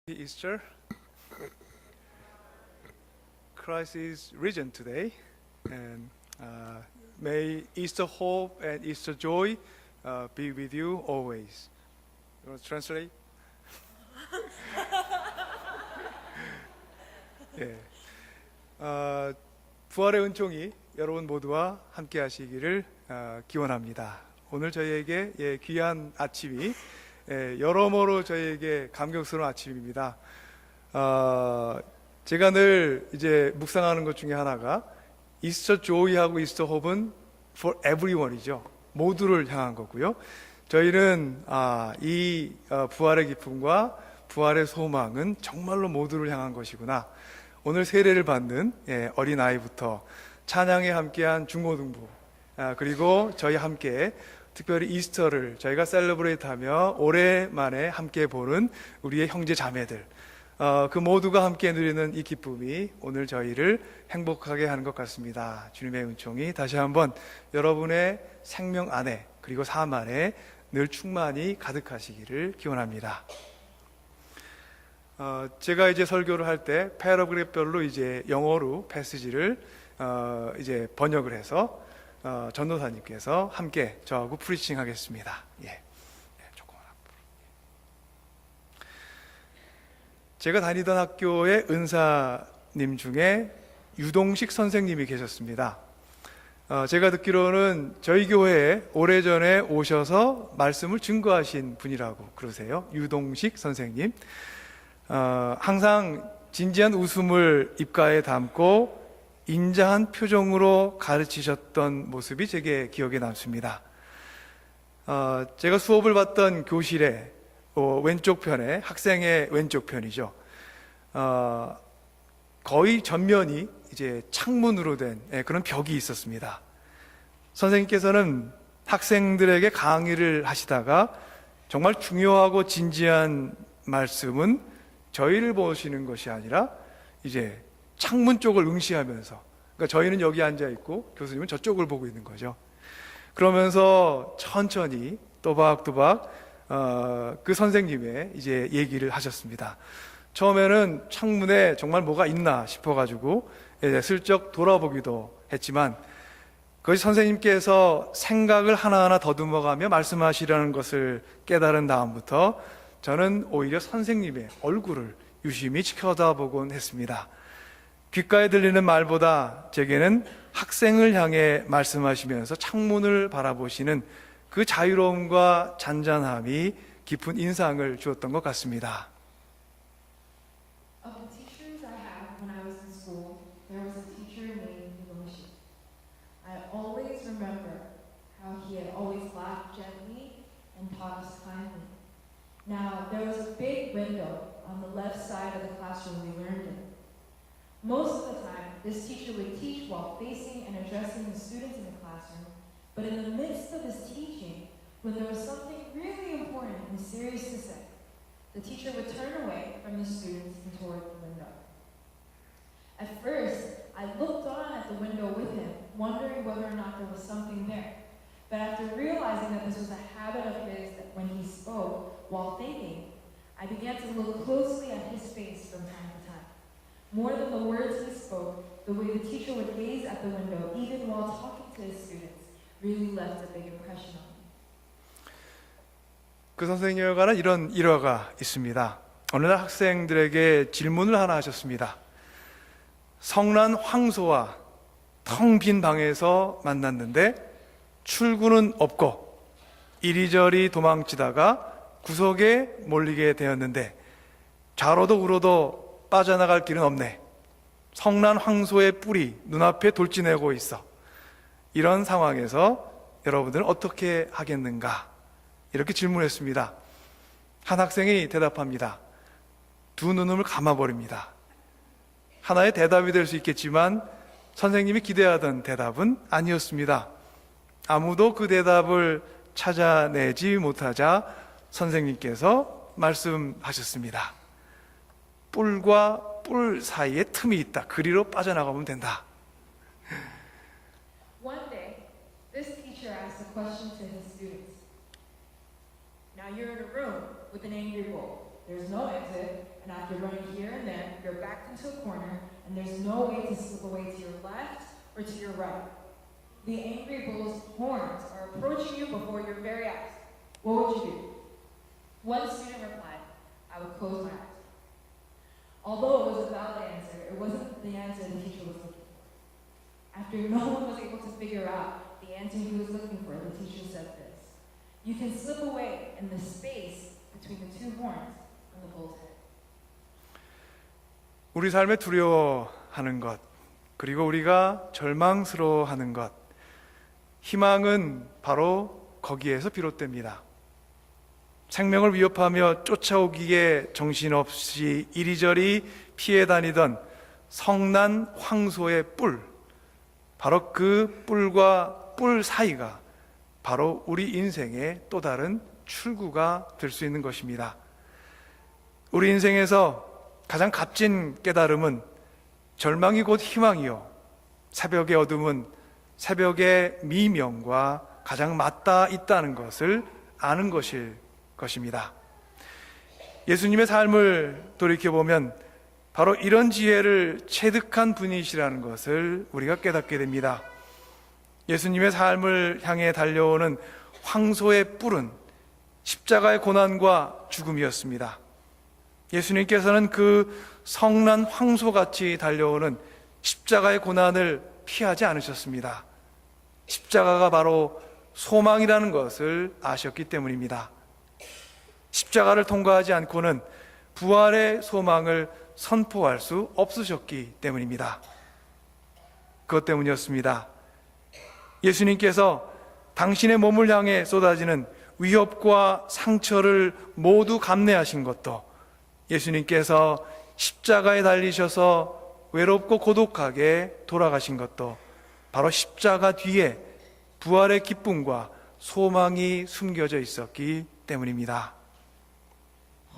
Easter. Christ is risen today, and may Easter hope and Easter joy be with you always. You want to translate? 예. 부활의 은총이 여러분 모두와 함께 하시기를 기원합니다. 오늘 저희에게 귀한 아침이 여러모로 저희에게 감격스러운 아침입니다. 제가 늘 이제 묵상하는 것 중에 하나가 이스터 조이하고 이스터 홉은 for everyone이죠. 모두를 향한 거고요. 저희는 이 부활의 기쁨과 부활의 소망은 정말로 모두를 향한 것이구나. 오늘 세례를 받는 어린 아이부터 찬양에 함께한 중고등부, 그리고 저희 함께 특별히 이스터를 저희가 셀러브레이트하며 오랜만에 함께 보는 우리의 형제 자매들, 그 모두가 함께 누리는 이 기쁨이 오늘 저희를 행복하게 하는 것 같습니다. 주님의 은총이 다시 한번 여러분의 생명 안에 그리고 삶 안에 늘 충만히 가득하시기를 기원합니다. 제가 이제 설교를 할 때 패러그래프별로 이제 영어로 패시지를 이제 번역을 해서 전도사님께서 함께 저하고 프리칭 하겠습니다. 조금만 앞으로. 제가 다니던 학교의 은사님 중에 유동식 선생님이 계셨습니다. 제가 듣기로는 저희 교회에 오래전에 오셔서 말씀을 증거하신 분이라고 그러세요. 유동식 선생님. 항상 진지한 웃음을 입가에 담고 인자한 표정으로 가르치셨던 모습이 제게 기억에 남습니다. 제가 수업을 받던 교실의 왼쪽 편에, 학생의 왼쪽 편이죠. 거의 전면이 이제 창문으로 된 그런 벽이 있었습니다. 선생님께서는 학생들에게 강의를 하시다가 정말 중요하고 진지한 말씀은 저희를 보시는 것이 아니라 이제 창문 쪽을 응시하면서, 그러니까 저희는 여기 앉아 있고 교수님은 저쪽을 보고 있는 거죠. 그러면서 천천히 또박또박 그 선생님의 이제 얘기를 하셨습니다. 처음에는 창문에 정말 뭐가 있나 싶어가지고 슬쩍 돌아보기도 했지만, 그 선생님께서 생각을 하나하나 더듬어가며 말씀하시려는 것을 깨달은 다음부터 저는 오히려 선생님의 얼굴을 유심히 지켜다보곤 했습니다. 귓가에 들리는 말보다 제게는 학생을 향해 말씀하시면서 창문을 바라보시는 그 자유로움과 잔잔함이 깊은 인상을 주었던 것 같습니다. Of the teachers I had when I was in school, there was a teacher named Hiroshi. I always remember how he had always laughed gently and taught us kindly. Now, there was a big window on the left side of the classroom we learned in. Most of the time, this teacher would teach while facing and addressing the students in the classroom, but in the midst of his teaching, when there was something really important and serious to say, the teacher would turn away from the students and toward the window. At first, I looked on at the window with him, wondering whether or not there was something there. But after realizing that this was a habit of his, that when he spoke while thinking, I began to look closely at his face from time to time. More than the words he spoke, the way the teacher would gaze at the window, even while talking to his students, really left a big impression on me. 그 선생님에 관한 이런 일화가 있습니다. 어느 날 학생들에게 질문을 하나 하셨습니다. 성난 황소와 텅 빈 방에서 만났는데 출구는 없고 이리저리 도망치다가 구석에 몰리게 되었는데 좌로도 우로도 빠져나갈 길은 없네. 성난 황소의 뿔이 눈앞에 돌진하고 있어. 이런 상황에서 여러분들은 어떻게 하겠는가? 이렇게 질문했습니다. 한 학생이 대답합니다. 두 눈을 감아버립니다. 하나의 대답이 될 수 있겠지만 선생님이 기대하던 대답은 아니었습니다. 아무도 그 대답을 찾아내지 못하자 선생님께서 말씀하셨습니다. 뿔과 뿔 사이에 틈이 있다. 그리로 빠져나가면 된다. One day, this teacher asked a question to his students. Now you're in a room with an angry bull. There's no exit, and at after running here and there, you're backed into a corner, and there's no way to slip away to your left or to your right. The angry bull's horns are approaching you before your very eyes. What would you do? One student replied, I would close my eyes. Although it was a valid answer, it wasn't the answer the teacher was looking for. After no one was able to figure out the answer he was looking for, the teacher said this: you can slip away in the space between the two horns on the bull's head. 우리 삶에 두려워하는 것, 그리고 우리가 절망스러워하는 것, 희망은 바로 거기에서 비롯됩니다. 생명을 위협하며 쫓아오기에 정신없이 이리저리 피해 다니던 성난 황소의 뿔, 바로 그 뿔과 뿔 사이가 바로 우리 인생의 또 다른 출구가 될 수 있는 것입니다. 우리 인생에서 가장 값진 깨달음은 절망이 곧 희망이요, 새벽의 어둠은 새벽의 미명과 가장 맞닿아 있다는 것을 아는 것입니다. 예수님의 삶을 돌이켜보면 바로 이런 지혜를 체득한 분이시라는 것을 우리가 깨닫게 됩니다. 예수님의 삶을 향해 달려오는 황소의 뿔은 십자가의 고난과 죽음이었습니다. 예수님께서는 그 성난 황소같이 달려오는 십자가의 고난을 피하지 않으셨습니다. 십자가가 바로 소망이라는 것을 아셨기 때문입니다. 십자가를 통과하지 않고는 부활의 소망을 선포할 수 없으셨기 때문입니다. 그것 때문이었습니다. 예수님께서 당신의 몸을 향해 쏟아지는 위협과 상처를 모두 감내하신 것도, 예수님께서 십자가에 달리셔서 외롭고 고독하게 돌아가신 것도 바로 십자가 뒤에 부활의 기쁨과 소망이 숨겨져 있었기 때문입니다.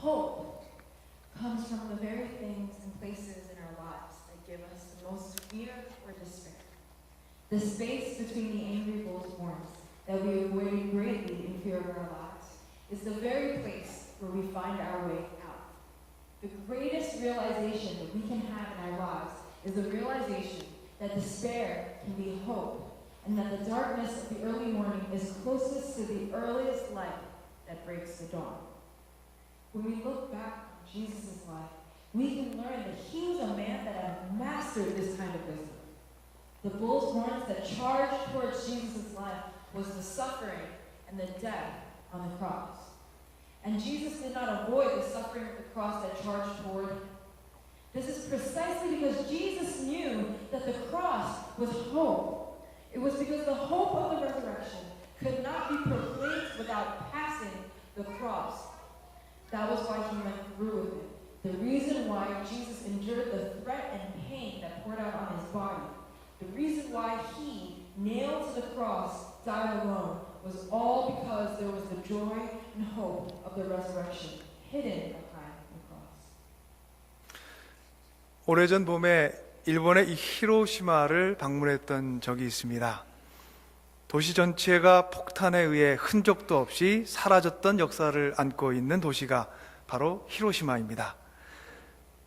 Hope comes from the very things and places in our lives that give us the most fear or despair. The space between the angry bull's horns that we worry greatly in fear of our lives is the very place where we find our way out. The greatest realization that we can have in our lives is the realization that despair can be hope, and that the darkness of the early morning is closest to the earliest light that breaks the dawn. When we look back on Jesus' life, we can learn that he was a man that had mastered this kind of wisdom. The bull's horns that charged towards Jesus' life was the suffering and the death on the cross. And Jesus did not avoid the suffering of the cross that charged toward him. This is precisely because Jesus knew that the cross was hope. It was because the hope of the resurrection could not be proclaimed without passing the cross. That was why he went through with it. The reason why Jesus endured the threat and pain that poured out on his body, the reason why he, nailed to the cross, died alone, was all because there was the joy and hope of the resurrection hidden behind the cross. 오래전 봄에 일본의 이 히로시마를 방문했던 적이 있습니다. 도시 전체가 폭탄에 의해 흔적도 없이 사라졌던 역사를 안고 있는 도시가 바로 히로시마입니다.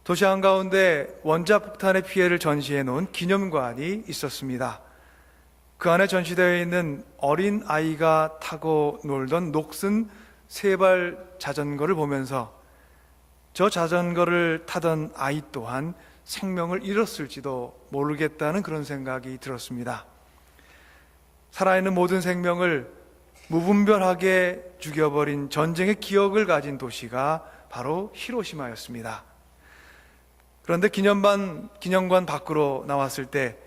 도시 한가운데 원자폭탄의 피해를 전시해 놓은 기념관이 있었습니다. 그 안에 전시되어 있는 어린 아이가 타고 놀던 녹슨 세발 자전거를 보면서 저 자전거를 타던 아이 또한 생명을 잃었을지도 모르겠다는 그런 생각이 들었습니다. 살아있는 모든 생명을 무분별하게 죽여버린 전쟁의 기억을 가진 도시가 바로 히로시마였습니다. 그런데 기념관 밖으로 나왔을 때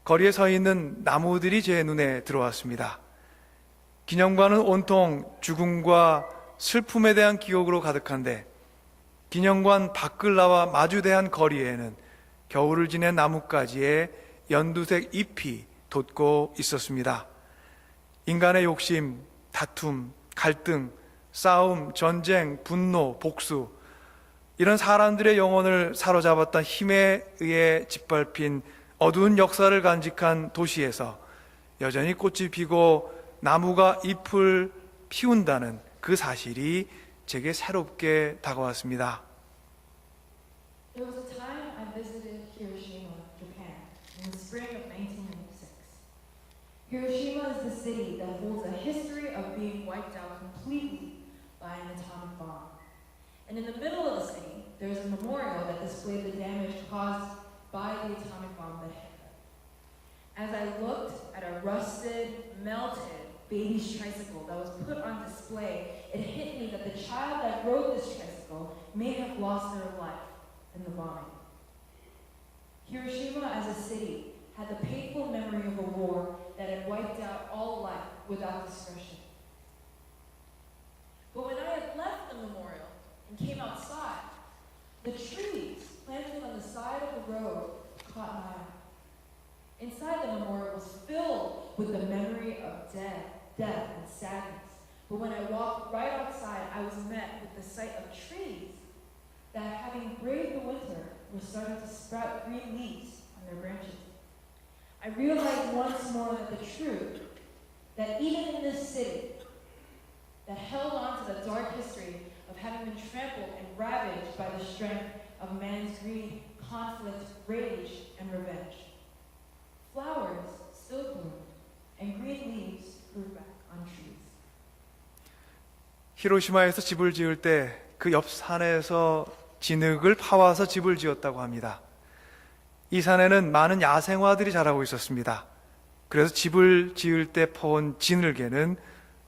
거리에 서 있는 나무들이 제 눈에 들어왔습니다. 기념관은 온통 죽음과 슬픔에 대한 기억으로 가득한데, 기념관 밖을 나와 마주대한 거리에는 겨울을 지낸 나뭇가지에 연두색 잎이 돋고 있었습니다. 인간의 욕심, 다툼, 갈등, 싸움, 전쟁, 분노, 복수, 이런 사람들의 영혼을 사로잡았던 힘에 의해 짓밟힌 어두운 역사를 간직한 도시에서 여전히 꽃이 피고 나무가 잎을 피운다는 그 사실이 제게 새롭게 다가왔습니다. spring of 1996. Hiroshima is the city that holds a history of being wiped out completely by an atomic bomb. And in the middle of the city, there's a memorial that displayed the damage caused by the atomic bomb that hit them. As I looked at a rusted, melted baby's tricycle that was put on display, it hit me that the child that rode this tricycle may have lost their life in the bombing. Hiroshima as a city had the painful memory of a war that had wiped out all life without discretion. But when I had left the memorial and came outside, the trees planted on the side of the road caught my eye. Inside the memorial was filled with the memory of death and sadness. But when I walked right outside, I was met with the sight of trees that, having braved the winter, were starting to sprout green leaves on their branches. I realized once more that the truth, that even in this city, that held on to the dark history of having been trampled and ravaged by the strength of man's greed, conflict, rage, and revenge. Flowers still bloomed, and green leaves grew back on trees. 히로시마에서 집을 지을 때 그 옆 산에서 진흙을 파와서 집을 지었다고 합니다. 이 산에는 많은 야생화들이 자라고 있었습니다. 그래서 집을 지을 때 퍼온 진흙에는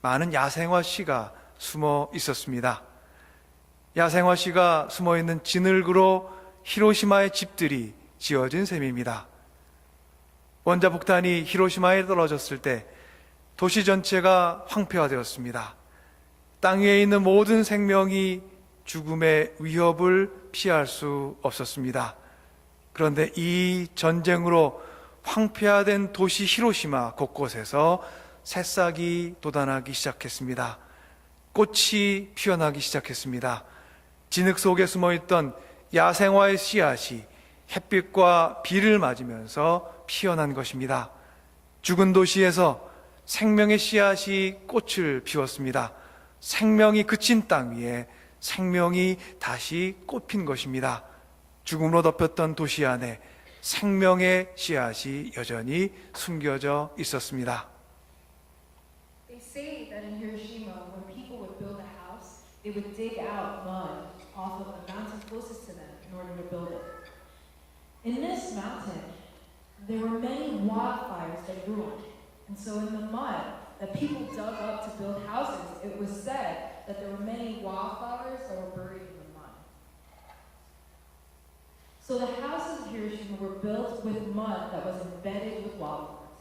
많은 야생화 씨가 숨어 있었습니다. 야생화 씨가 숨어 있는 진흙으로 히로시마의 집들이 지어진 셈입니다. 원자폭탄이 히로시마에 떨어졌을 때 도시 전체가 황폐화되었습니다. 땅 위에 있는 모든 생명이 죽음의 위협을 피할 수 없었습니다. 그런데 이 전쟁으로 황폐화된 도시 히로시마 곳곳에서 새싹이 돋아나기 시작했습니다. 꽃이 피어나기 시작했습니다. 진흙 속에 숨어있던 야생화의 씨앗이 햇빛과 비를 맞으면서 피어난 것입니다. 죽은 도시에서 생명의 씨앗이 꽃을 피웠습니다. 생명이 그친 땅 위에 생명이 다시 꽃핀 것입니다. 죽음으로 덮였던 도시 안에 생명의 씨앗이 여전히 숨겨져 있었습니다. They say that in Hiroshima, when people would build a house, they would dig out mud off of the mountain closest to them in order to build it. In this mountain, there were many wildfires that grew on it. And so in the mud that people dug up to build houses, it was said that there were many wildflowers that were buried in the mud. So the houses of Hiroshima were built with mud that was embedded with wildflowers.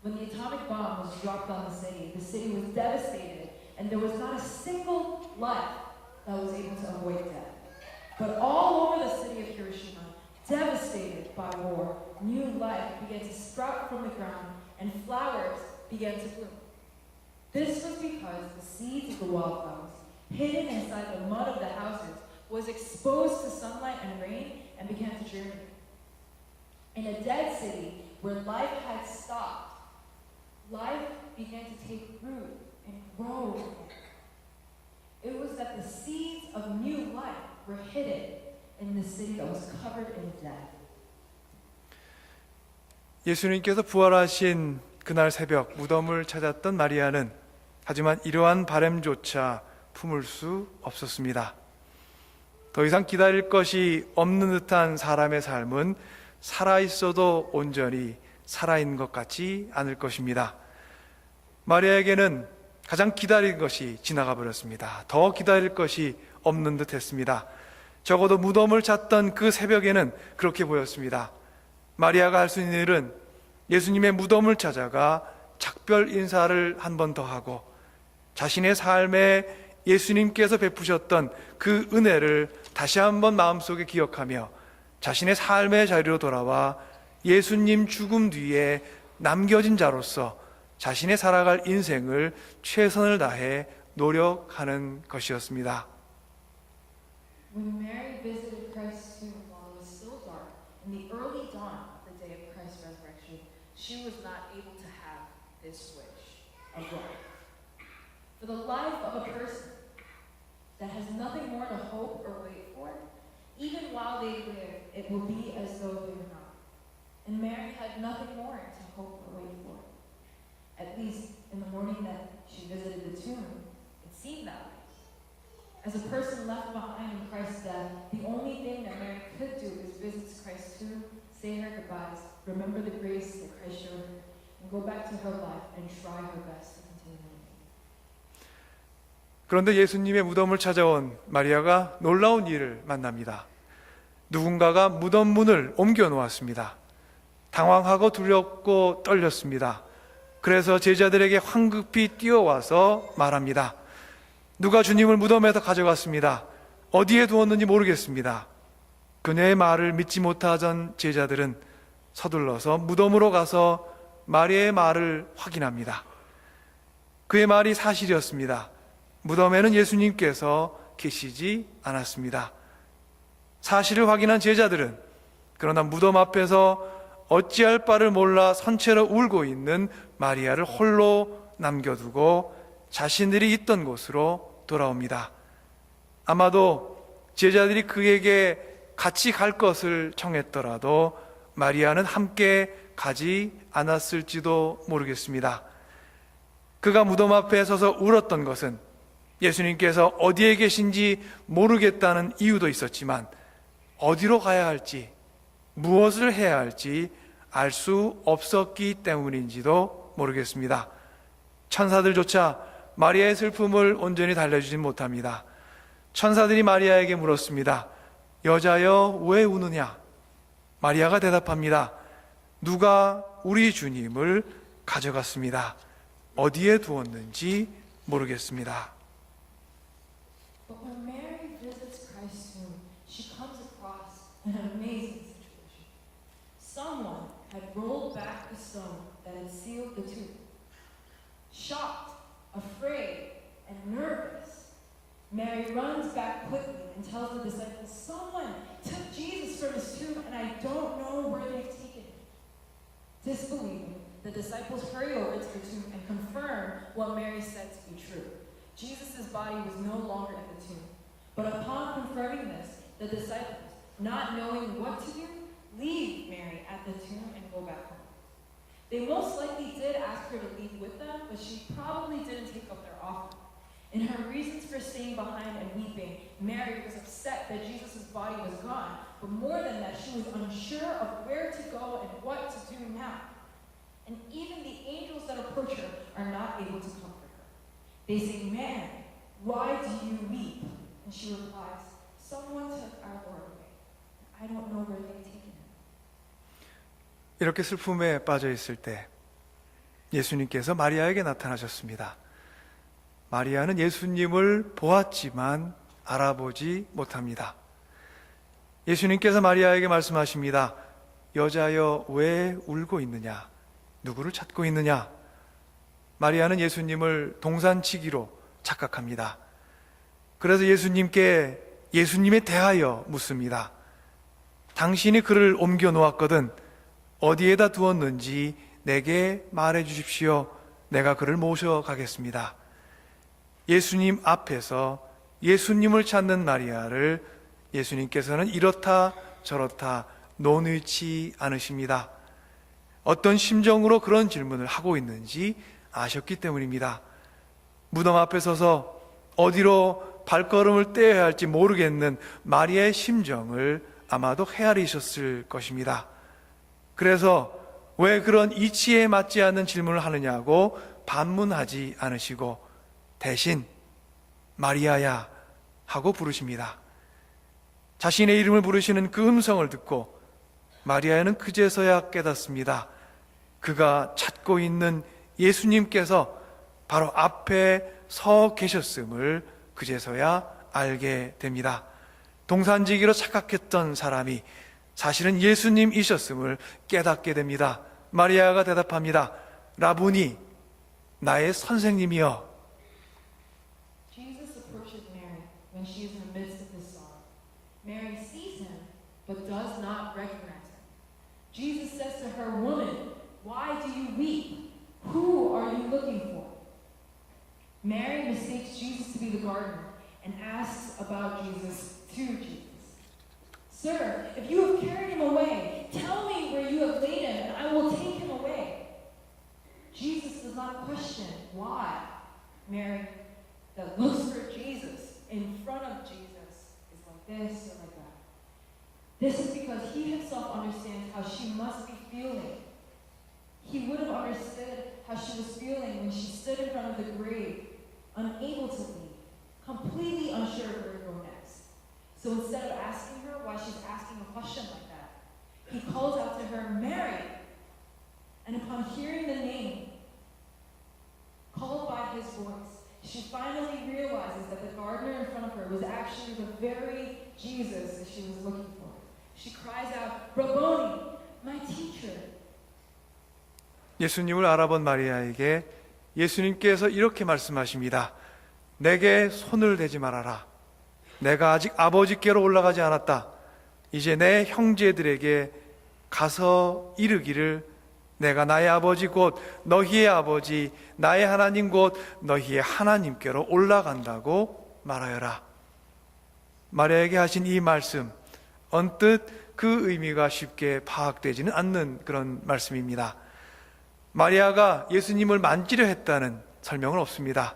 When the atomic bomb was dropped on the city was devastated, and there was not a single life that was able to avoid death. But all over the city of Hiroshima, devastated by war, new life began to sprout from the ground, and flowers began to bloom. This was because the seeds of the wildflowers, hidden inside the mud of the houses, was exposed to sunlight and rain and began to germinate. In a dead city where life had stopped, life began to take root and grow again. It was that the seeds of new life were hidden in the city that was covered in death. 예수님께서 부활하신 그날 새벽 무덤을 찾았던 마리아는 하지만 이러한 바람조차 품을 수 없었습니다. 더 이상 기다릴 것이 없는 듯한 사람의 삶은 살아있어도 온전히 살아있는 것 같지 않을 것입니다. 마리아에게는 가장 기다릴 것이 지나가 버렸습니다. 더 기다릴 것이 없는 듯 했습니다. 적어도 무덤을 찾던 그 새벽에는 그렇게 보였습니다. 마리아가 할 수 있는 일은 예수님의 무덤을 찾아가 작별 인사를 한 번 더 하고 자신의 삶에 예수님께서 베푸셨던 그 은혜를 다시 한번 마음속에 기억하며 자신의 삶의 자리로 돌아와 예수님 죽음 뒤에 남겨진 자로서 자신의 살아갈 인생을 최선을 다해 노력하는 것이었습니다. When Mary visited Christ's tomb while it was still dark, in the early dawn of the day of Christ's resurrection, she was not able to have this wish of life. For the life of a person that has nothing more to hope or wait for, even while they live, it will be as though they were not. And Mary had nothing more to hope or wait for. At least in the morning that she visited the tomb, it seemed that way. As a person left behind in Christ's death, the only thing that Mary could do is visit Christ's tomb, say her goodbyes, remember the grace that Christ showed her, and go back to her life and try her best to continue living. 그런데 예수님의 무덤을 찾아온 마리아가 놀라운 일을 만납니다. 누군가가 무덤 문을 옮겨 놓았습니다. 당황하고 두렵고 떨렸습니다. 그래서 제자들에게 황급히 뛰어와서 말합니다. 누가 주님을 무덤에서 가져갔습니다. 어디에 두었는지 모르겠습니다. 그녀의 말을 믿지 못하던 제자들은 서둘러서 무덤으로 가서 마리아의 말을 확인합니다. 그의 말이 사실이었습니다. 무덤에는 예수님께서 계시지 않았습니다. 사실을 확인한 제자들은 그러나 무덤 앞에서 어찌할 바를 몰라 선체로 울고 있는 마리아를 홀로 남겨두고 자신들이 있던 곳으로 돌아옵니다. 아마도 제자들이 그에게 같이 갈 것을 청했더라도 마리아는 함께 가지 않았을지도 모르겠습니다. 그가 무덤 앞에 서서 울었던 것은 예수님께서 어디에 계신지 모르겠다는 이유도 있었지만 어디로 가야 할지, 무엇을 해야 할지 알 수 없었기 때문인지도 모르겠습니다. 천사들조차 마리아의 슬픔을 온전히 달래주지 못합니다. 천사들이 마리아에게 물었습니다. 여자여, 왜 우느냐? 마리아가 대답합니다. 누가 우리 주님을 가져갔습니다. 어디에 두었는지 모르겠습니다. But when Mary visits Christ's tomb, she comes across an amazing situation. Someone had rolled back the stone that had sealed the tomb. Shocked, afraid, and nervous, Mary runs back quickly and tells the disciples, someone took Jesus from his tomb and I don't know where they've taken him. Disbelieving, the disciples hurry over to the tomb and confirm what Mary said to be true. Jesus' body was no longer in the tomb. But upon confirming this, the disciples, not knowing what to do, leave Mary at the tomb and go back home. They most likely did ask her to leave with them, but she probably didn't take up their offer. In her reasons for staying behind and weeping, Mary was upset that Jesus' body was gone, but more than that, she was unsure of where to go and what to do now. And even the angels that approach her are not able to comfort her. They say, Mary, why do you weep? And she replies, someone took our Lord away. I don't know where they've taken him. 이렇게 슬픔에 빠져 있을 때 예수님께서 마리아에게 나타나셨습니다. 마리아는 예수님을 보았지만 알아보지 못합니다. 예수님께서 마리아에게 말씀하십니다. 여자여, 왜 울고 있느냐? 누구를 찾고 있느냐? 마리아는 예수님을 동산치기로 착각합니다. 그래서 예수님께 예수님에 대하여 묻습니다. 당신이 그를 옮겨 놓았거든 어디에다 두었는지 내게 말해 주십시오. 내가 그를 모셔가겠습니다. 예수님 앞에서 예수님을 찾는 마리아를 예수님께서는 이렇다 저렇다 논의치 않으십니다. 어떤 심정으로 그런 질문을 하고 있는지 아셨기 때문입니다. 무덤 앞에 서서 어디로 발걸음을 떼어야 할지 모르겠는 마리아의 심정을 아마도 헤아리셨을 것입니다. 그래서 왜 그런 이치에 맞지 않는 질문을 하느냐고 반문하지 않으시고 대신 마리아야 하고 부르십니다. 자신의 이름을 부르시는 그 음성을 듣고 마리아는 그제서야 깨닫습니다. 그가 찾고 있는 예수님께서 바로 앞에 서 계셨음을 그제서야 알게 됩니다. 동산지기로 착각했던 사람이 사실은 예수님이셨음을 깨닫게 됩니다. 마리아가 대답합니다. 라보니, 나의 선생님이여. Jesus approaches Mary when she is in the midst of his sorrow. Mary sees him, but does not recognize him. Jesus says to her, woman, why do you weep? Who are you looking for? Mary mistakes Jesus to be the gardener and asks about Jesus to Jesus. Sir, if you have carried him away, tell me where you you have laid him, and I will take him away. Jesus does not question why Mary, that looks for Jesus in front of Jesus, is like this or like that. This is because he himself understands how she must be feeling. He would have understood how she was feeling when she stood in front of the grave, unable to leave, completely unsure of where to go next. So instead of asking her why she's asking a question like that, he calls out to her, Mary. And upon hearing the name, called by his voice, she finally realizes that the gardener in front of her was actually the very Jesus that she was looking for. She cries out, Rabboni, my teacher. 예수님을 알아본 마리아에게 예수님께서 이렇게 말씀하십니다. 내게 손을 대지 말아라. 내가 아직 아버지께로 올라가지 않았다. 이제 내 형제들에게 가서 이르기를 내가 나의 아버지 곧 너희의 아버지 나의 하나님 곧 너희의 하나님께로 올라간다고 말하여라. 마리아에게 하신 이 말씀, 언뜻 그 의미가 쉽게 파악되지는 않는 그런 말씀입니다. 마리아가 예수님을 만지려 했다는 설명은 없습니다.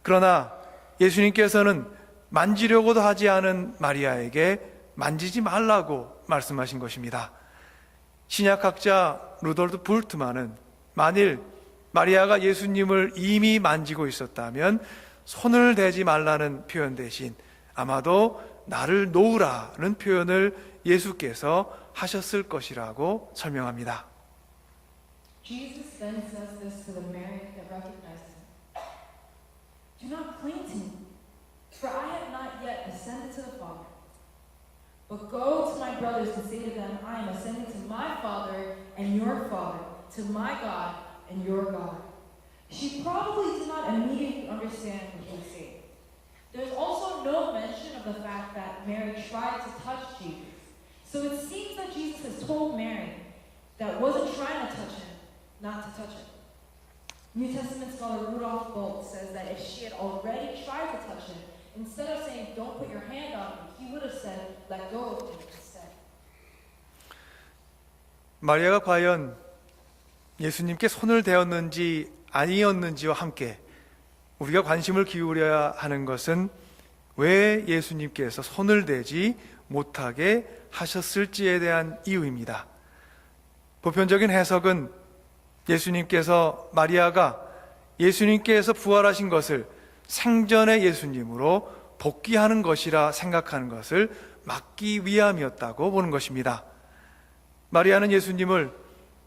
그러나 예수님께서는 만지려고도 하지 않은 마리아에게 만지지 말라고 말씀하신 것입니다. 신약학자 루돌프 불트만은 만일 마리아가 예수님을 이미 만지고 있었다면 손을 대지 말라는 표현 대신 아마도 나를 놓으라는 표현을 예수께서 하셨을 것이라고 설명합니다. Jesus then says this to the Mary that recognized him. Do not cling to me, for I have not yet ascended to the Father. But go to my brothers and say to them, I am ascending to my Father and your Father, to my God and your God. She probably did not immediately understand what he was saying. There's also no mention of the fact that Mary tried to touch Jesus. So it seems that Jesus has told Mary that wasn't trying to touch him, not to touch him. New Testament scholar Rudolf Bolt says that if she had already tried to touch him, instead of saying, don't put your hand on me, he would have said, let go of him instead. 마리아가 과연 예수님께 손을 대었는지 아니었는지와 함께 우리가 관심을 기울여야 하는 것은 왜 예수님께서 손을 대지 못하게 하셨을지에 대한 이유입니다. 보편적인 해석은 예수님께서 마리아가 예수님께서 부활하신 것을 생전의 예수님으로 복귀하는 것이라 생각하는 것을 막기 위함이었다고 보는 것입니다. 마리아는 예수님을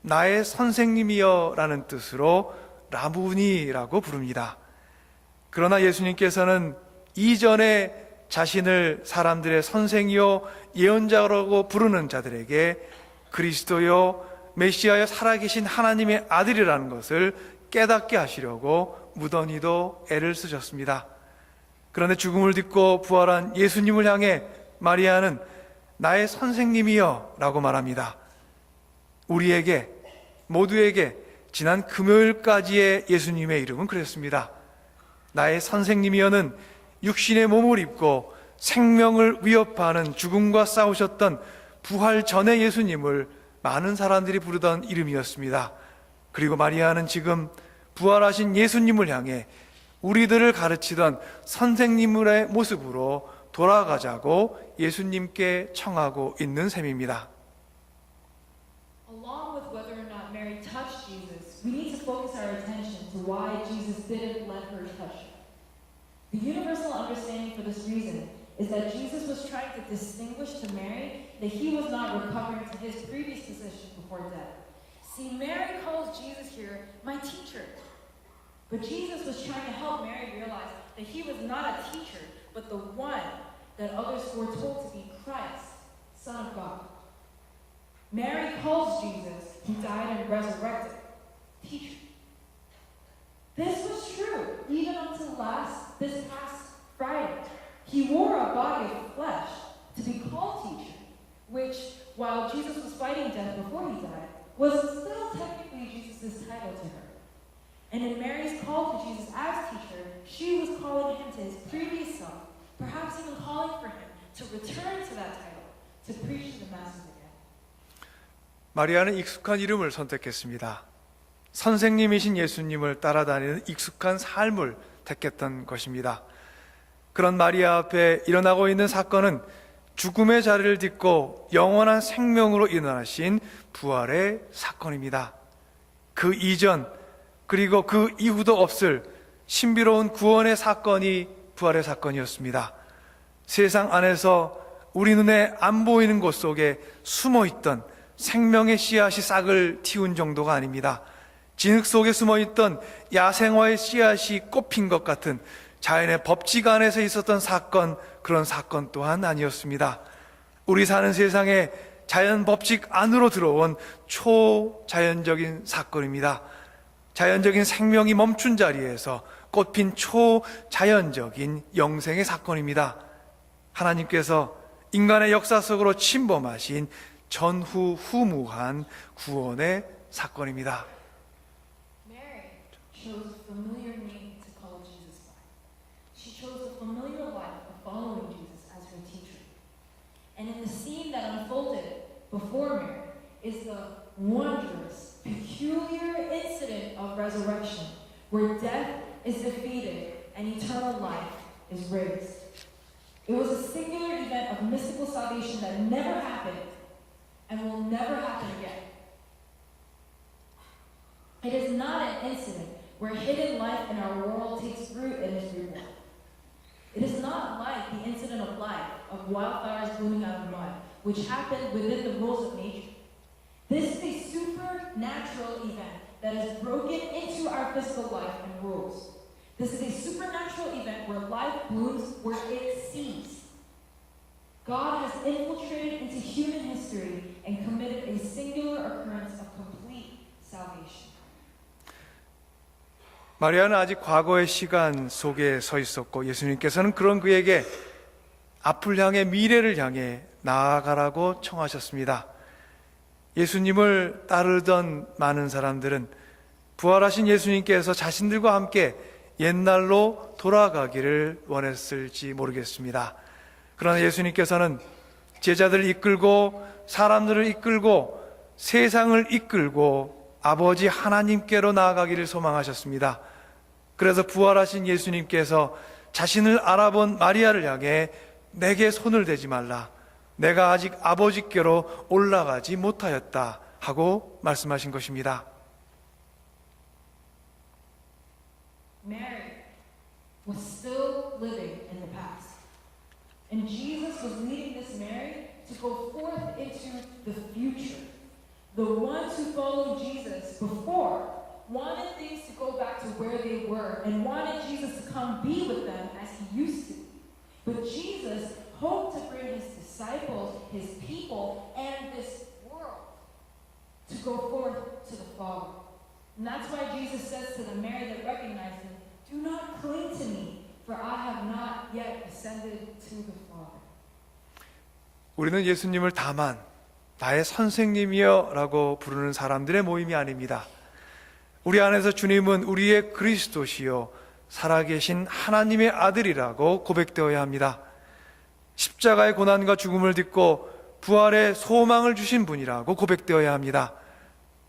나의 선생님이여 라는 뜻으로 라부니라고 부릅니다. 그러나 예수님께서는 이전에 자신을 사람들의 선생이요 예언자라고 부르는 자들에게 그리스도요 메시아여 살아계신 하나님의 아들이라는 것을 깨닫게 하시려고 무던히도 애를 쓰셨습니다. 그런데 죽음을 딛고 부활한 예수님을 향해 마리아는 나의 선생님이여 라고 말합니다. 우리에게 모두에게 지난 금요일까지의 예수님의 이름은 그랬습니다. 나의 선생님이여는 육신의 몸을 입고 생명을 위협하는 죽음과 싸우셨던 부활 전의 예수님을 많은 사람들이 부르던 이름이었습니다. 그리고 마리아는 지금 부활하신 예수님을 향해 우리들을 가르치던 선생님의 모습으로 돌아가자고 예수님께 청하고 있는 셈입니다. Along with whether or not Mary touched Jesus, we need to focus our attention to why Jesus didn't let her touch him. The universal understanding for this reason is that Jesus was trying to distinguish to Mary that he was not recovering to his previous position before death. See, Mary calls Jesus here my teacher. But Jesus was trying to help Mary realize that he was not a teacher, but the one that others were told to be Christ, Son of God. Mary calls Jesus, who died and resurrected, teacher. This was true even until this past Friday. He wore a body of flesh to be called teacher, which, while Jesus was fighting death before he died, was still technically Jesus' title to her. And in Mary's call to Jesus as teacher, she was calling him to his previous self, perhaps even calling for him to return to that title, to preach the masses again. 마리아는 익숙한 이름을 선택했습니다. 선생님이신 예수님을 따라다니는 익숙한 삶을 택했던 것입니다. 그런 마리아 앞에 일어나고 있는 사건은 죽음의 자리를 딛고 영원한 생명으로 일어나신 부활의 사건입니다. 그 이전 그리고 그 이후도 없을 신비로운 구원의 사건이 부활의 사건이었습니다. 세상 안에서 우리 눈에 안 보이는 곳 속에 숨어있던 생명의 씨앗이 싹을 틔운 정도가 아닙니다. 진흙 속에 숨어있던 야생화의 씨앗이 꼽힌 것 같은 자연의 법칙 안에서 있었던 사건, 그런 사건 또한 아니었습니다. 우리 사는 세상에 자연 법칙 안으로 들어온 초자연적인 사건입니다. 자연적인 생명이 멈춘 자리에서 꽃핀 초자연적인 영생의 사건입니다. 하나님께서 인간의 역사 속으로 침범하신 전후후무한 구원의 사건입니다. Mary chose a familiar name to call Jesus by. She chose the familiar life of following Jesus as her teacher. And in the scene that unfolded before Mary is the wondrous, peculiar incident of resurrection, where death is defeated and eternal life is raised. It was a singular event of mystical salvation that never happened and will never happen again. It is not an incident where hidden life in our world takes root and is reborn. It is not like the incident of life, of wildfires blooming out of mud, which happened within the rules of nature. This is a supernatural event that is broken into our physical life and rules. This is a supernatural event where life blooms where it ceases. God has infiltrated into human history and committed a singular occurrence of complete salvation. 마리아는 아직 과거의 시간 속에 서 있었고 예수님께서는 그런 그에게 앞을 향해 미래를 향해 나아가라고 청하셨습니다. 예수님을 따르던 많은 사람들은 부활하신 예수님께서 자신들과 함께 옛날로 돌아가기를 원했을지 모르겠습니다. 그러나 예수님께서는 제자들을 이끌고 사람들을 이끌고 세상을 이끌고 아버지 하나님께로 나아가기를 소망하셨습니다. 그래서 부활하신 예수님께서 자신을 알아본 마리아를 향해 내게 손을 대지 말라. 내가 아직 아버지께로 올라가지 못하였다 하고 말씀하신 것입니다. Mary was still living in the past. And Jesus was leading this Mary to go forth into the future. The ones who followed Jesus before wanted things to go back to where they were and wanted Jesus to come be with them as he used to. But Jesus hoped to bring his disciples, his people, and this world to go forth to the Father. And that's why Jesus says to the Mary that recognized him, "Do not cling to me, for I have not yet ascended to the Father." 우리는 예수님을 다만 나의 선생님이여 라고 부르는 사람들의 모임이 아닙니다. 우리 안에서 주님은 우리의 그리스도시요 살아계신 하나님의 아들이라고 고백되어야 합니다. 십자가의 고난과 죽음을 딛고 부활의 소망을 주신 분이라고 고백되어야 합니다.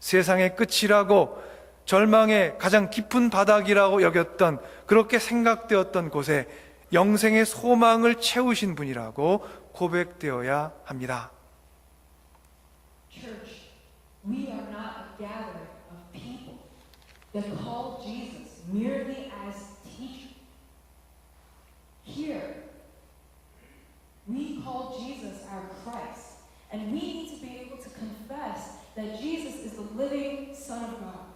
세상의 끝이라고 절망의 가장 깊은 바닥이라고 여겼던, 그렇게 생각되었던 곳에 영생의 소망을 채우신 분이라고 고백되어야 합니다. Church, we are not a gathering of people that call Jesus merely as teacher. Here, we call Jesus our Christ, and we need to be able to confess that Jesus is the living Son of God.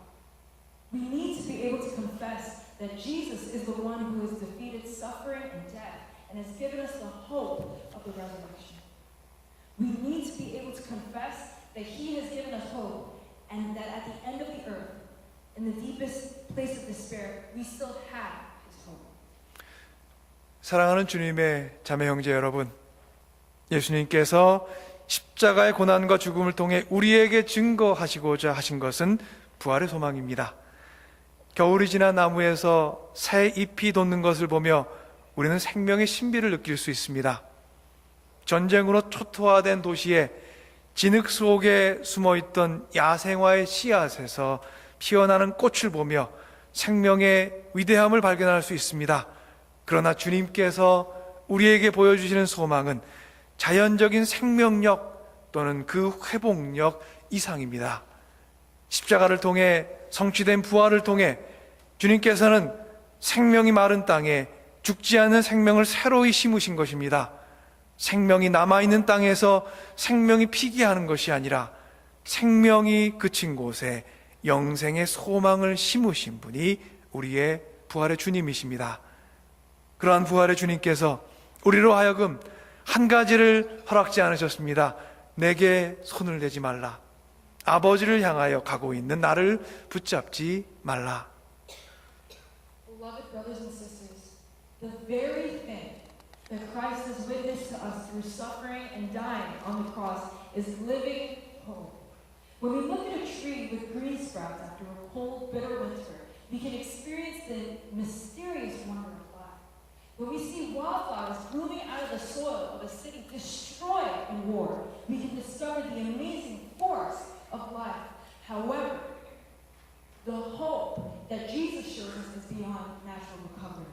We need to be able to confess that Jesus is the one who has defeated suffering and death and has given us the hope of the resurrection. We need to be able to confess that he has given us hope and that at the end of the earth, in the deepest place of despair, we still have his hope. 사랑하는 주님의 자매 형제 여러분, 예수님께서 십자가의 고난과 죽음을 통해 우리에게 증거하시고자 하신 것은 부활의 소망입니다. 겨울이 지나 나무에서 새 잎이 돋는 것을 보며 우리는 생명의 신비를 느낄 수 있습니다. 전쟁으로 초토화된 도시에 진흙 속에 숨어있던 야생화의 씨앗에서 피어나는 꽃을 보며 생명의 위대함을 발견할 수 있습니다. 그러나 주님께서 우리에게 보여주시는 소망은 자연적인 생명력 또는 그 회복력 이상입니다. 십자가를 통해 성취된 부활을 통해 주님께서는 생명이 마른 땅에 죽지 않는 생명을 새로이 심으신 것입니다. 생명이 남아있는 땅에서 생명이 피게 하는 것이 아니라 생명이 그친 곳에 영생의 소망을 심으신 분이 우리의 부활의 주님이십니다. 그러한 부활의 주님께서 우리로 하여금 한 가지를 허락지 않으셨습니다. 내게 손을 대지 말라. 아버지를 향하여 가고 있는 나를 붙잡지 말라. Beloved brothers and sisters, the very thing that Christ has witnessed to us through suffering and dying on the cross is living hope. When we look at a tree with green sprouts after a cold, bitter winter, we can experience the mysterious wonder of life. When we see wildflowers blooming out of the soil of a city destroyed in war, we can discover the amazing force of life. However, the hope that Jesus shows us is beyond natural recovery.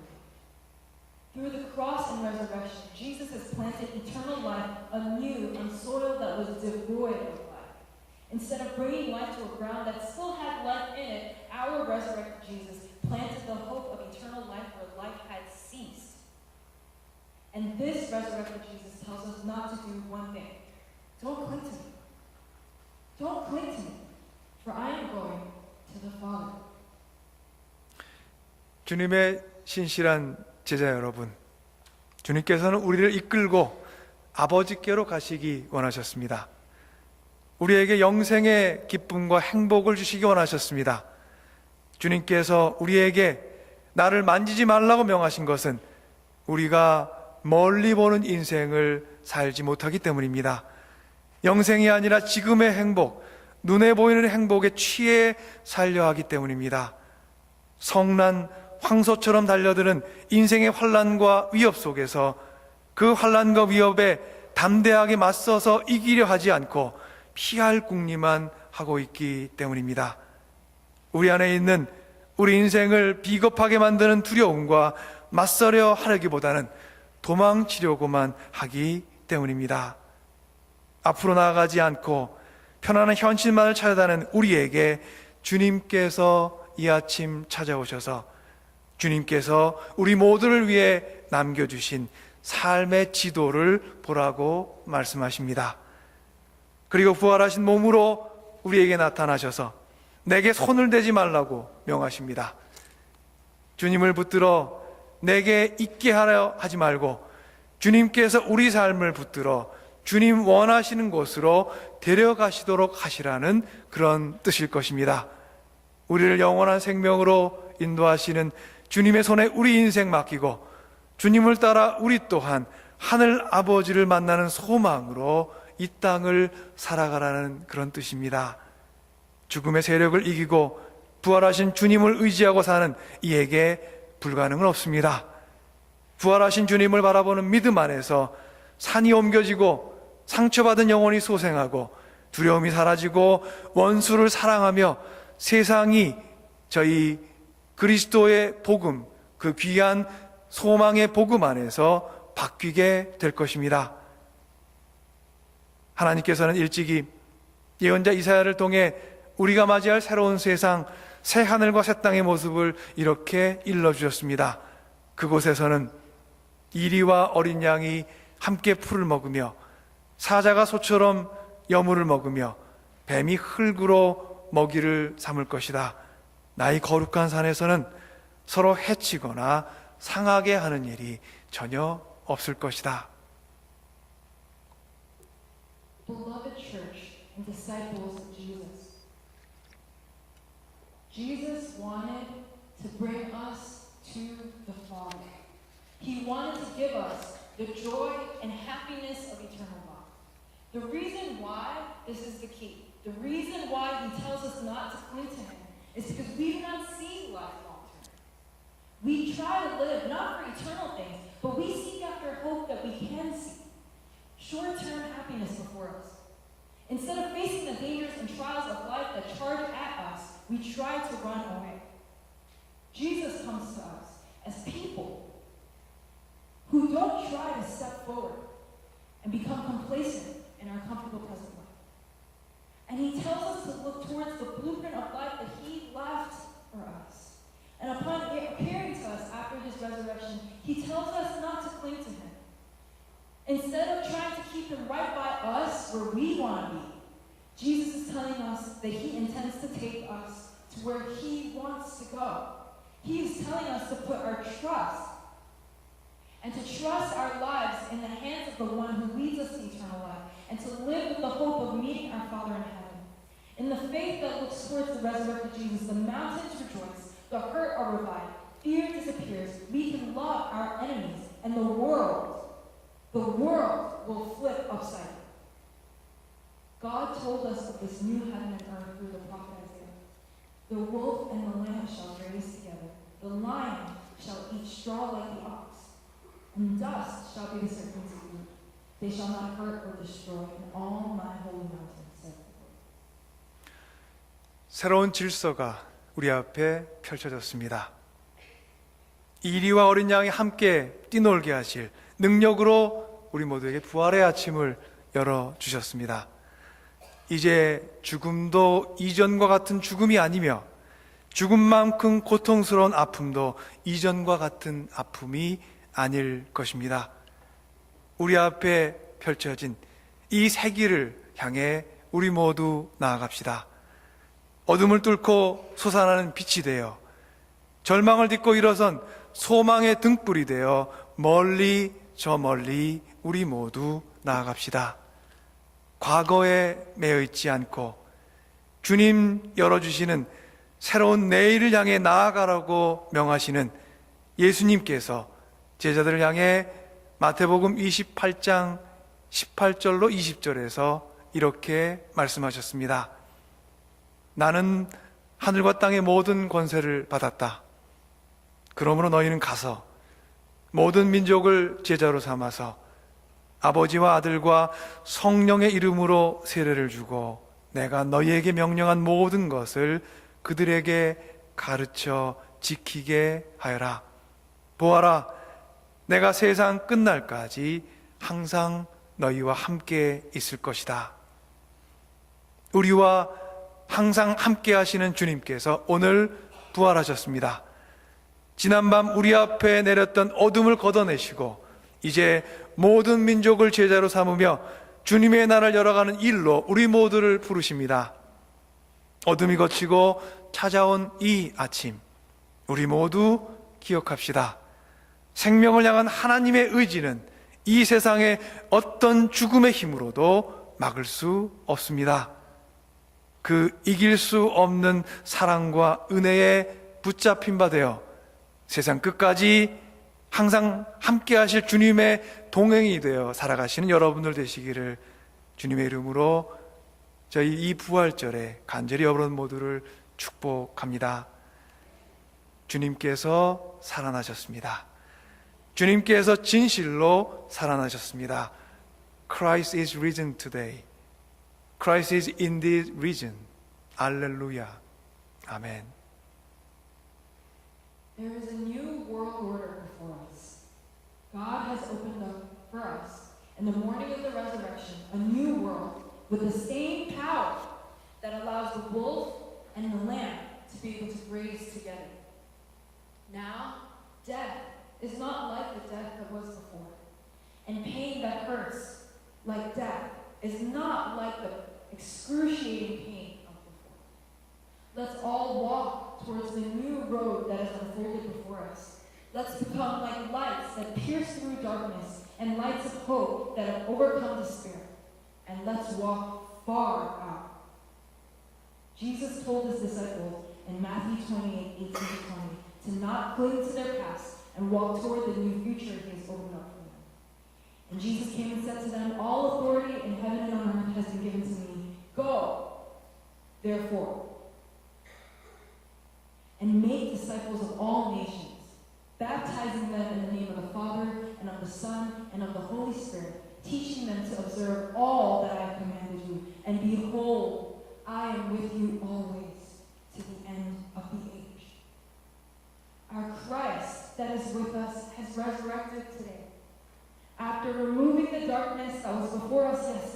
Through the cross and resurrection, Jesus has planted eternal life anew on soil that was devoid of life. Instead of bringing life to a ground that still had life in it, our resurrected Jesus planted the hope of eternal life where life had ceased. And this resurrected Jesus tells us not to do one thing. Don't cling to me. Don't cling to me, for I am going to the Father. 주님의 신실한 제자 여러분, 주님께서는 우리를 이끌고 아버지께로 가시기 원하셨습니다. 우리에게 영생의 기쁨과 행복을 주시기 원하셨습니다. 주님께서 우리에게 나를 만지지 말라고 명하신 것은 우리가 멀리 보는 인생을 살지 못하기 때문입니다. 영생이 아니라 지금의 행복, 눈에 보이는 행복에 취해 살려 하기 때문입니다. 성난 황소처럼 달려드는 인생의 환난과 위협 속에서 그 환난과 위협에 담대하게 맞서서 이기려 하지 않고 피할 궁리만 하고 있기 때문입니다. 우리 안에 있는 우리 인생을 비겁하게 만드는 두려움과 맞서려 하려기보다는 도망치려고만 하기 때문입니다. 앞으로 나아가지 않고 편안한 현실만을 찾아다니는 우리에게 주님께서 이 아침 찾아오셔서 주님께서 우리 모두를 위해 남겨주신 삶의 지도를 보라고 말씀하십니다. 그리고 부활하신 몸으로 우리에게 나타나셔서 내게 손을 대지 말라고 명하십니다. 주님을 붙들어 내게 있게 하려 하지 말고 주님께서 우리 삶을 붙들어 주님 원하시는 곳으로 데려가시도록 하시라는 그런 뜻일 것입니다. 우리를 영원한 생명으로 인도하시는 주님의 손에 우리 인생 맡기고 주님을 따라 우리 또한 하늘 아버지를 만나는 소망으로 이 땅을 살아가라는 그런 뜻입니다. 죽음의 세력을 이기고 부활하신 주님을 의지하고 사는 이에게 불가능은 없습니다. 부활하신 주님을 바라보는 믿음 안에서 산이 옮겨지고 상처받은 영혼이 소생하고 두려움이 사라지고 원수를 사랑하며 세상이 저희 그리스도의 복음, 그 귀한 소망의 복음 안에서 바뀌게 될 것입니다. 하나님께서는 일찍이 예언자 이사야를 통해 우리가 맞이할 새로운 세상, 새 하늘과 새 땅의 모습을 이렇게 일러주셨습니다. 그곳에서는 이리와 어린 양이 함께 풀을 먹으며 사자가 소처럼 여물을 먹으며 뱀이 흙으로 먹이를 삼을 것이다. 나의 거룩한 산에서는 서로 해치거나 상하게 하는 일이 전혀 없을 것이다. Beloved church and disciples of Jesus, Jesus wanted to bring us to the Father. He wanted to give us the joy and happiness of eternal life. The reason why this is the key, the reason why he tells us not to cling to him is because we do not see life long term. We try to live not for eternal things, but we seek after hope that we can see. Short-term happiness before us. Instead of facing the dangers and trials of life that charge at us, we try to run away. Jesus comes to us as people who don't try to step forward and become complacent in our comfortable present life. And he tells us to look towards the blueprint of life that he left for us. And upon appearing to us after his resurrection, he tells us not to cling to him. Instead of trying to keep him right by us where we want to be, Jesus is telling us that he intends to take us to where he wants to go. He is telling us to put our trust and to trust our lives in the hands of the one who leads us to eternal life, and to live with the hope of meeting our Father in heaven. In the faith that looks towards the resurrected Jesus, the mountains rejoice, the hurt are revived, fear disappears, we can love our enemies, and the world will flip upside down. God told us of this new heaven and earth through the prophet Isaiah. The wolf and the lamb shall graze together. The lion shall eat straw like the ox, and dust shall be the serpent's food. They shall not hurt or destroy in all my holy mountain, said the Lord. 새로운 질서가 우리 앞에 펼쳐졌습니다. 이리와 어린 양이 함께 뛰놀게 하실 능력으로 우리 모두에게 부활의 아침을 열어주셨습니다. 이제 죽음도 이전과 같은 죽음이 아니며 죽음만큼 고통스러운 아픔도 이전과 같은 아픔이 아닐 것입니다. 우리 앞에 펼쳐진 이 새 길을 향해 우리 모두 나아갑시다. 어둠을 뚫고 솟아나는 빛이 되어, 절망을 딛고 일어선 소망의 등불이 되어 멀리 저 멀리 우리 모두 나아갑시다. 과거에 매여 있지 않고 주님 열어주시는 새로운 내일을 향해 나아가라고 명하시는 예수님께서 제자들을 향해 마태복음 28장 18절로 20절에서 이렇게 말씀하셨습니다. 나는 하늘과 땅의 모든 권세를 받았다. 그러므로 너희는 가서 모든 민족을 제자로 삼아서 아버지와 아들과 성령의 이름으로 세례를 주고 내가 너희에게 명령한 모든 것을 그들에게 가르쳐 지키게 하여라. 보아라, 내가 세상 끝날까지 항상 너희와 함께 있을 것이다. 우리와 항상 함께 하시는 주님께서 오늘 부활하셨습니다. 지난밤 우리 앞에 내렸던 어둠을 걷어내시고 이제 모든 민족을 제자로 삼으며 주님의 나라를 열어가는 일로 우리 모두를 부르십니다. 어둠이 거치고 찾아온 이 아침, 우리 모두 기억합시다. 생명을 향한 하나님의 의지는 이 세상의 어떤 죽음의 힘으로도 막을 수 없습니다. 그 이길 수 없는 사랑과 은혜에 붙잡힌 바 되어 세상 끝까지 항상 함께 하실 주님의 동행이 되어 살아가시는 여러분들 되시기를 주님의 이름으로 저희 이 부활절에 간절히 여러분 모두를 축복합니다. 주님께서 살아나셨습니다. 주님께서 진실로 살아나셨습니다. Christ is risen today. Christ is indeed risen. 할렐루야. 아멘. There is a new world order before us. God has opened up for us, in the morning of the resurrection, a new world with the same power that allows the wolf and the lamb to be able to graze together. Now, death is not like the death that was before, and pain that hurts like death is not like the excruciating pain of before. Let's all walk towards the new road that has unfolded before us. Let's become like lights that pierce through darkness and lights of hope that have overcome despair. And let's walk far out. Jesus told his disciples in Matthew 28:18-20 to not cling to their past and walk toward the new future he has opened up for them. And Jesus came and said to them, all authority in heaven and on earth has been given to me. Go, therefore, and make disciples of all nations, baptizing them in the name of the Father and of the Son and of the Holy Spirit, teaching them to observe all that I have commanded you, and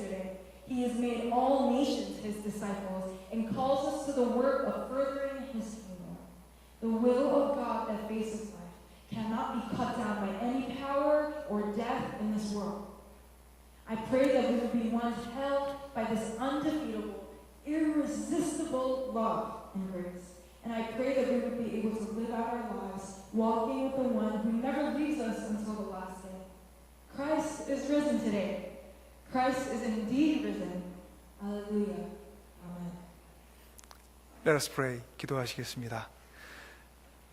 yesterday. He has made all nations his disciples and calls us to the work of furthering his kingdom. The will of God that faces life cannot be cut down by any power or death in this world. I pray that we will be ones held by this undefeatable, irresistible love and grace. And I pray that we would be able to live out our lives walking with the one who never leaves us until the last day. Christ is risen today. Christ is indeed risen. Hallelujah. Amen. Let us pray. 기도하시겠습니다.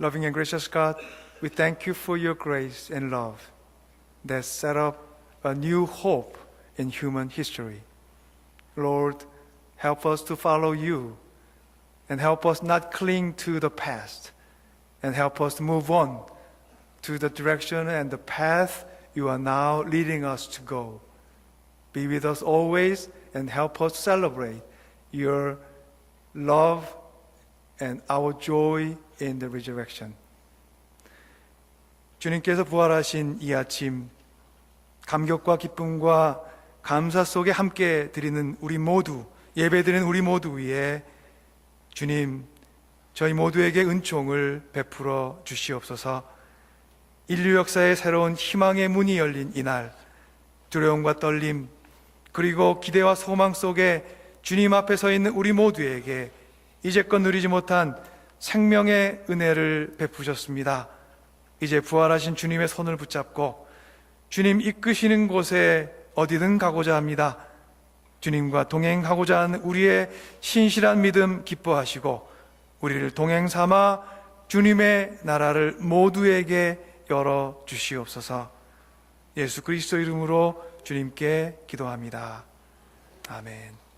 Loving and gracious God, we thank you for your grace and love that set up a new hope in human history. Lord, help us to follow you and help us not cling to the past and help us to move on to the direction and the path you are now leading us to go. Be with us always and help us celebrate your love and our joy in the resurrection. 주님께서 부활하신 이 아침, 감격과 기쁨과 감사 속에 함께 드리는 우리 모두, 예배드리는 우리 모두 위에 주님, 저희 모두에게 은총을 베풀어 주시옵소서. 인류 역사의 새로운 희망의 문이 열린 이날, 두려움과 떨림, 그리고 기대와 소망 속에 주님 앞에 서 있는 우리 모두에게 이제껏 누리지 못한 생명의 은혜를 베푸셨습니다. 이제 부활하신 주님의 손을 붙잡고 주님 이끄시는 곳에 어디든 가고자 합니다. 주님과 동행하고자 하는 우리의 신실한 믿음 기뻐하시고 우리를 동행 삼아 주님의 나라를 모두에게 열어 주시옵소서. 예수 그리스도 이름으로 주님께 기도합니다. 아멘.